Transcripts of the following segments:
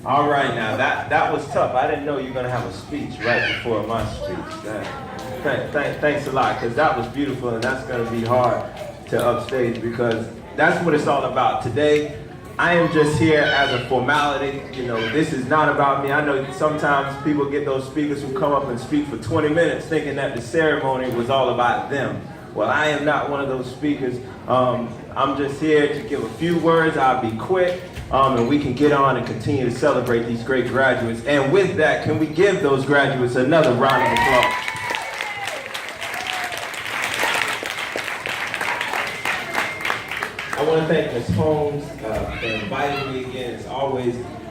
All right, now that was tough. I didn't know you were gonna have a speech right before my speech. Thanks a lot, because that was beautiful, and that's gonna be hard to upstage because that's what it's all about. Today, I am just here as a formality. You know, this is not about me. I know sometimes people get those speakers who come up and speak for 20 minutes thinking that the ceremony was all about them. Well, I am not one of those speakers. I'm just here to give a few words. I'll be quick, and we can get on and continue to celebrate these great graduates. And with that, can we give those graduates another round of applause? I want to thank Ms. Holmes for inviting me again.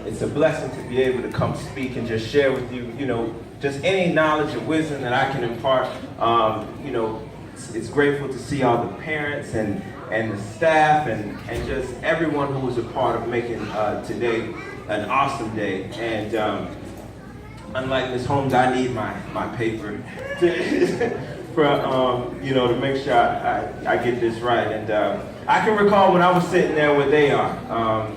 It's a blessing to be able to come speak and just share with you, just any knowledge or wisdom that I can impart. It's grateful to see all the parents and the staff and just everyone who was a part of making today an awesome day. And unlike Ms. Holmes, I need my paper to make sure I get this right. And I can recall when I was sitting there where they are.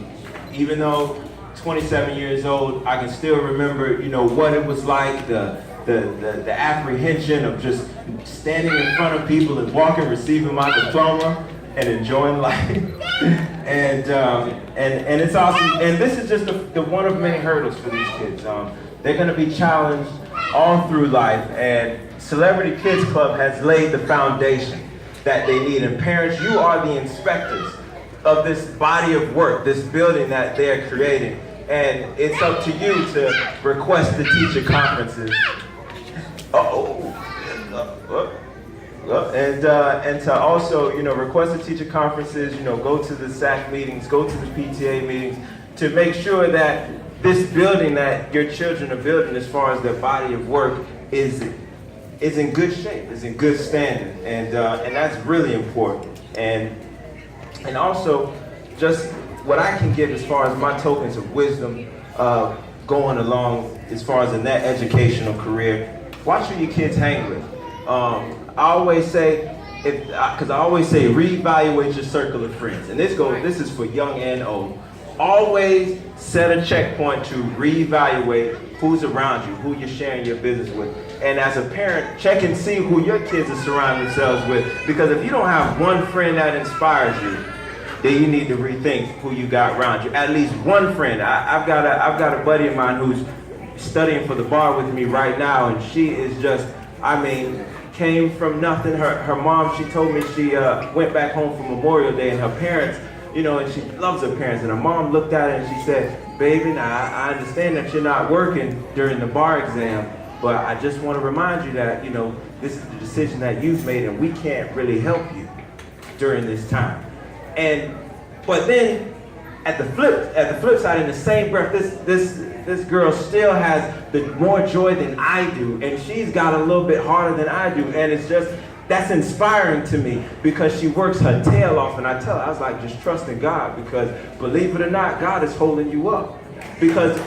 Even though 27 years old, I can still remember, what it was like, the apprehension of just standing in front of people and walking, receiving my diploma, and enjoying life. and it's awesome. And this is just the one of many hurdles for these kids. They're going to be challenged all through life, and Celebrity Kids Club has laid the foundation that they need. And parents, you are the inspectors of this body of work, this building that they're creating. And it's up to you to request the teacher conferences. And to also, request the teacher conferences, go to the SAC meetings, go to the PTA meetings, to make sure that this building that your children are building as far as their body of work is in good shape, is in good standing, and that's really important. And also, just what I can give as far as my tokens of wisdom going along as far as in that educational career, watch who your kids hang with. I always say, reevaluate your circle of friends, and this is for young and old. Always set a checkpoint to reevaluate who's around you, who you're sharing your business with. And as a parent, check and see who your kids are surrounding themselves with. Because if you don't have one friend that inspires you, then you need to rethink who you got around you. At least one friend. I've got a buddy of mine who's studying for the bar with me right now, and she is just, came from nothing. Her mom, she told me she went back home for Memorial Day, and her parents, and she loves her parents, and her mom looked at her and she said, "Baby, now I understand that you're not working during the bar exam, but I just want to remind you that, this is the decision that you've made, and we can't really help you during this time." But then at the flip side, in the same breath, this girl still has more joy than I do, and she's got a little bit harder than I do, and that's inspiring to me because she works her tail off. And I tell her, I was like, just trust in God, because believe it or not, God is holding you up. Because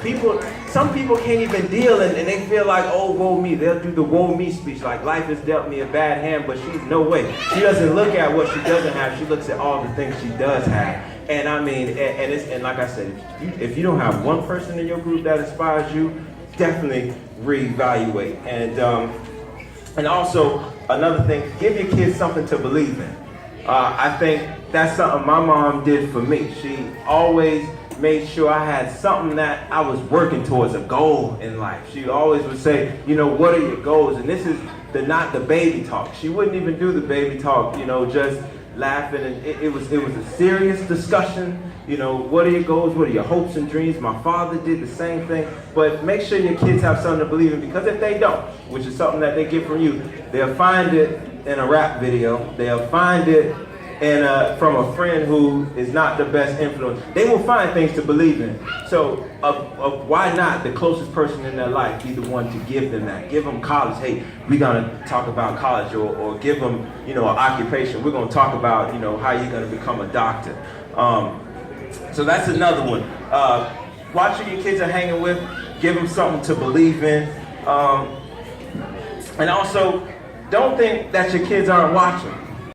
some people can't even deal, and they feel like, oh, woe me. They'll do the woe me speech, like life has dealt me a bad hand, but she's no way. She doesn't look at what she doesn't have. She looks at all the things she does have. And and like I said, if you don't have one person in your group that inspires you, definitely reevaluate. And also, another thing, give your kids something to believe in. I think that's something my mom did for me. She always made sure I had something that I was working towards, a goal in life. She always would say, what are your goals? And this is not the baby talk. She wouldn't even do the baby talk, just laughing. And it was a serious discussion. What are your goals? What are your hopes and dreams? My father did the same thing. But make sure your kids have something to believe in, because if they don't, which is something that they get from you, they'll find it in a rap video. They'll find it from a friend who is not the best influence. They will find things to believe in. So why not the closest person in their life be the one to give them that? Give them college. Hey, we're going to talk about college, or give them, an occupation. We're going to talk about, how you're going to become a doctor. So that's another one. Watch who your kids are hanging with. Give them something to believe in. And also, don't think that your kids aren't watching.